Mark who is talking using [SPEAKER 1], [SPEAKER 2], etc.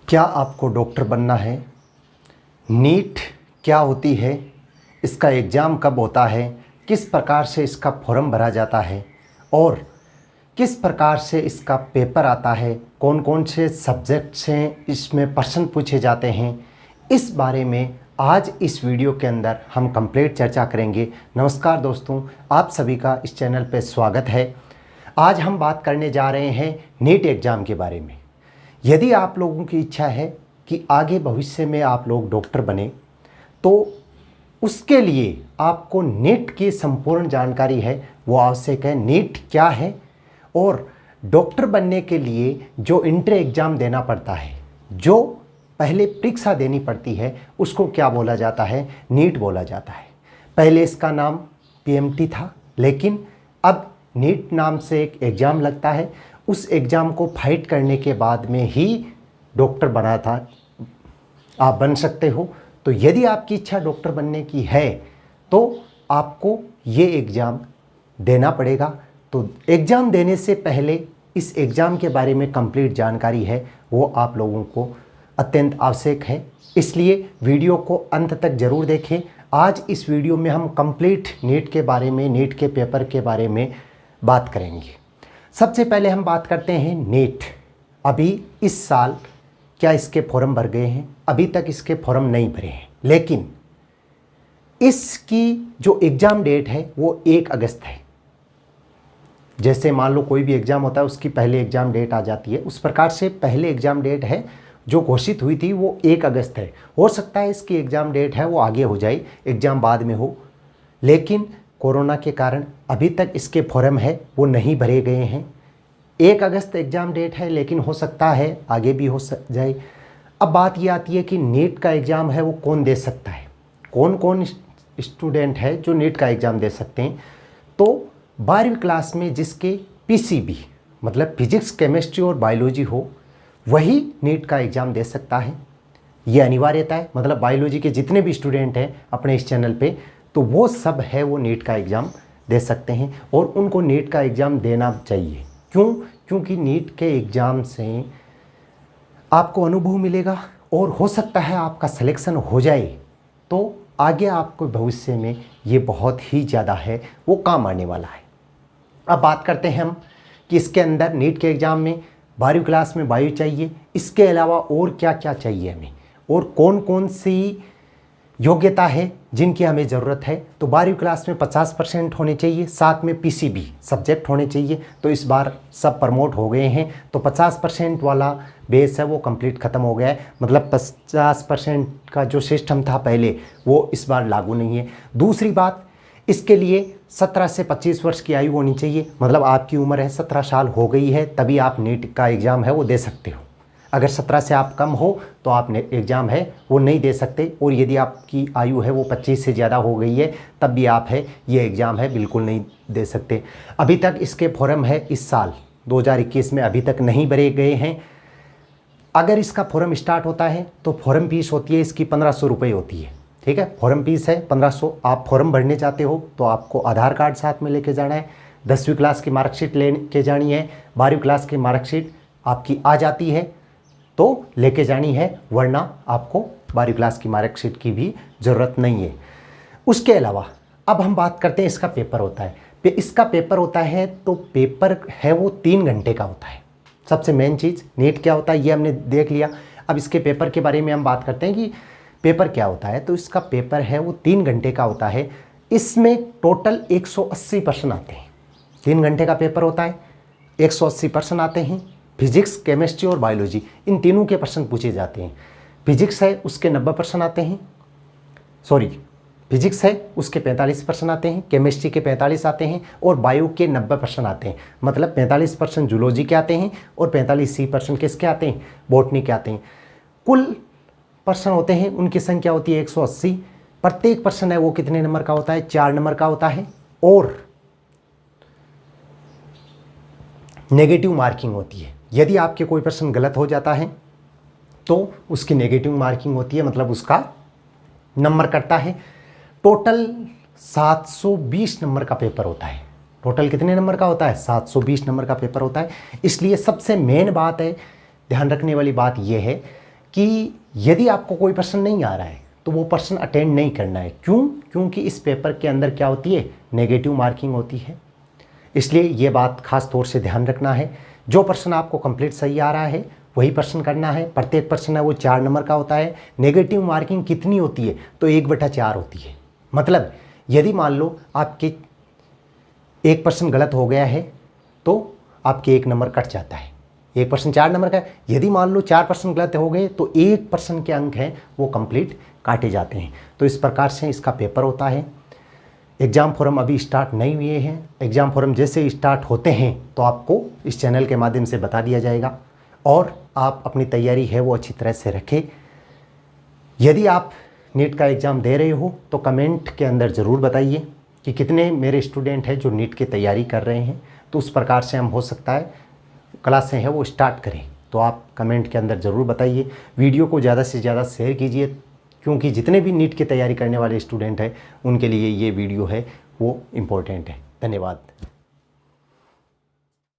[SPEAKER 1] क्या आपको डॉक्टर बनना है? नीट क्या होती है? इसका एग्ज़ाम कब होता है? किस प्रकार से इसका फॉर्म भरा जाता है और किस प्रकार से इसका पेपर आता है? कौन कौन से सब्जेक्ट से इसमें प्रश्न पूछे जाते हैं? इस बारे में आज इस वीडियो के अंदर हम कंप्लीट चर्चा करेंगे। नमस्कार दोस्तों, आप सभी का इस चैनल पर स्वागत है। आज हम बात करने जा रहे हैं नीट एग्ज़ाम के बारे में। यदि आप लोगों की इच्छा है कि आगे भविष्य में आप लोग डॉक्टर बने, तो उसके लिए आपको नीट की संपूर्ण जानकारी है वो आवश्यक है। नीट क्या है और डॉक्टर बनने के लिए जो इंटर एग्ज़ाम देना पड़ता है, जो पहले परीक्षा देनी पड़ती है, उसको क्या बोला जाता है? नीट बोला जाता है। पहले इसका नाम पीएमटी था, लेकिन अब नीट नाम से एक एग्ज़ाम लगता है। उस एग्ज़ाम को फाइट करने के बाद में ही डॉक्टर बना था, आप बन सकते हो। तो यदि आपकी इच्छा डॉक्टर बनने की है तो आपको ये एग्ज़ाम देना पड़ेगा। तो एग्ज़ाम देने से पहले इस एग्ज़ाम के बारे में कंप्लीट जानकारी है वो आप लोगों को अत्यंत आवश्यक है, इसलिए वीडियो को अंत तक ज़रूर देखें। आज इस वीडियो में हम कंप्लीट नीट के बारे में, नीट के पेपर के बारे में बात करेंगे। सबसे पहले हम बात करते हैं नीट। अभी इस साल क्या इसके फॉर्म भर गए हैं? अभी तक इसके फॉर्म नहीं भरे हैं, लेकिन इसकी जो एग्ज़ाम डेट है वो 1 अगस्त है। जैसे मान लो कोई भी एग्ज़ाम होता है, उसकी पहले एग्ज़ाम डेट आ जाती है, उस प्रकार से पहले एग्ज़ाम डेट है जो घोषित हुई थी वो 1 अगस्त है। हो सकता है इसकी एग्ज़ाम डेट है वो आगे हो जाए, एग्ज़ाम बाद में हो, लेकिन कोरोना के कारण अभी तक इसके फॉर्म है वो नहीं भरे गए हैं। 1 अगस्त एग्ज़ाम डेट है, लेकिन हो सकता है आगे भी हो जाए। अब बात ये आती है कि नीट का एग्ज़ाम है वो कौन दे सकता है, कौन कौन स्टूडेंट है जो नीट का एग्ज़ाम दे सकते हैं। तो 12वीं क्लास में जिसके पीसीबी मतलब फिजिक्स, केमिस्ट्री और बायोलॉजी हो, वही नीट का एग्ज़ाम दे सकता है। ये अनिवार्यता है। मतलब बायोलॉजी के जितने भी स्टूडेंट हैं अपने इस चैनल पे, तो वो सब है वो नीट का एग्ज़ाम दे सकते हैं और उनको नीट का एग्ज़ाम देना चाहिए। क्यों? क्योंकि नीट के एग्ज़ाम से आपको अनुभव मिलेगा और हो सकता है आपका सिलेक्शन हो जाए तो आगे आपको भविष्य में ये बहुत ही ज़्यादा है वो काम आने वाला है। अब बात करते हैं हम कि इसके अंदर नीट के एग्ज़ाम में 12वीं क्लास में बायो चाहिए, इसके अलावा और क्या क्या चाहिए हमें और कौन कौन सी योग्यता है जिनकी हमें ज़रूरत है। तो 12वीं क्लास में 50% होने चाहिए, साथ में पीसीबी सब्जेक्ट होने चाहिए। तो इस बार सब प्रमोट हो गए हैं, तो 50% वाला बेस है वो कंप्लीट ख़त्म हो गया है। मतलब 50% का जो सिस्टम था पहले वो इस बार लागू नहीं है। दूसरी बात, इसके लिए 17 से 25 वर्ष की आयु होनी चाहिए। मतलब आपकी उम्र है 17 साल हो गई है तभी आप नीट का एग्ज़ाम है वो दे सकते हो। अगर 17 से आप कम हो तो आप एग्ज़ाम है वो नहीं दे सकते, और यदि आपकी आयु है वो 25 से ज़्यादा हो गई है तब भी आप है ये एग्ज़ाम है बिल्कुल नहीं दे सकते। अभी तक इसके फॉर्म है इस साल 2021 में अभी तक नहीं भरे गए हैं। अगर इसका फॉर्म स्टार्ट होता है तो फॉर्म फीस होती है इसकी 1500 रुपये होती है। ठीक है, फॉर्म फीस है 1500। आप फॉर्म भरने चाहते हो तो आपको आधार कार्ड साथ में लेके जाना है, 10वीं क्लास की मार्कशीट लेके जानी है, 12वीं क्लास की मार्कशीट आपकी आ जाती है तो लेके जानी है, वरना आपको 12वीं क्लास की मार्कशीट की भी ज़रूरत नहीं है। उसके अलावा अब हम बात करते हैं इसका पेपर होता है। इसका पेपर होता है तो पेपर है वो 3 घंटे का होता है। सबसे मेन चीज़ नीट क्या होता है ये हमने देख लिया। अब इसके पेपर के बारे में हम बात करते हैं कि पेपर क्या होता है। तो इसका पेपर है वो 3 घंटे का होता है। इसमें टोटल 180 प्रश्न आते हैं। 3 घंटे का पेपर होता है, 180 प्रश्न आते हैं। फिजिक्स, केमिस्ट्री और बायोलॉजी इन तीनों के प्रश्न पूछे जाते हैं। फिजिक्स है उसके 90 प्रश्न आते हैं, फिजिक्स है उसके 45 प्रश्न आते हैं, केमिस्ट्री के 45 आते हैं और बायो के 90 प्रश्न आते हैं। मतलब 45% जूलॉजी के आते हैं और 45% किसके आते हैं? बॉटनी के आते हैं। कुल प्रश्न होते हैं उनकी संख्या होती है 180। प्रत्येक प्रश्न है वो कितने नंबर का होता है? 4 नंबर का होता है और नेगेटिव मार्किंग होती है। यदि आपके कोई प्रश्न गलत हो जाता है तो उसकी नेगेटिव मार्किंग होती है, मतलब उसका नंबर कटता है। टोटल 720 नंबर का पेपर होता है। टोटल कितने नंबर का होता है? 720 नंबर का पेपर होता है। इसलिए सबसे मेन बात है, ध्यान रखने वाली बात यह है कि यदि आपको कोई प्रश्न नहीं आ रहा है तो वो प्रश्न अटेंड नहीं करना है। क्यों? क्योंकि इस पेपर के अंदर क्या होती है, नेगेटिव मार्किंग होती है। इसलिए ये बात खास तौर से ध्यान रखना है। जो प्रश्न आपको कंप्लीट सही आ रहा है वही प्रश्न करना है। प्रत्येक प्रश्न है वो 4 नंबर का होता है। नेगेटिव मार्किंग कितनी होती है? तो 1/4 होती है। मतलब यदि मान लो आपके एक प्रश्न गलत हो गया है तो आपके 1 नंबर कट जाता है। एक प्रश्न 4 नंबर का है, यदि मान लो 4 प्रश्न गलत हो गए तो 1 प्रश्न के अंक हैं वो कंप्लीट काटे जाते हैं। तो इस प्रकार से इसका पेपर होता है। एग्ज़ाम फॉर्म अभी स्टार्ट नहीं हुए हैं। एग्ज़ाम फॉर्म जैसे स्टार्ट होते हैं तो आपको इस चैनल के माध्यम से बता दिया जाएगा और आप अपनी तैयारी है वो अच्छी तरह से रखें। यदि आप नीट का एग्ज़ाम दे रहे हो तो कमेंट के अंदर ज़रूर बताइए कि कितने मेरे स्टूडेंट हैं जो नीट की तैयारी कर रहे हैं। तो उस प्रकार से हम हो सकता है क्लासें हैं वो स्टार्ट करें। तो आप कमेंट के अंदर ज़रूर बताइए। वीडियो को ज़्यादा से ज़्यादा शेयर कीजिए, क्योंकि जितने भी नीट की तैयारी करने वाले स्टूडेंट हैं उनके लिए ये वीडियो है वो इम्पोर्टेंट है। धन्यवाद।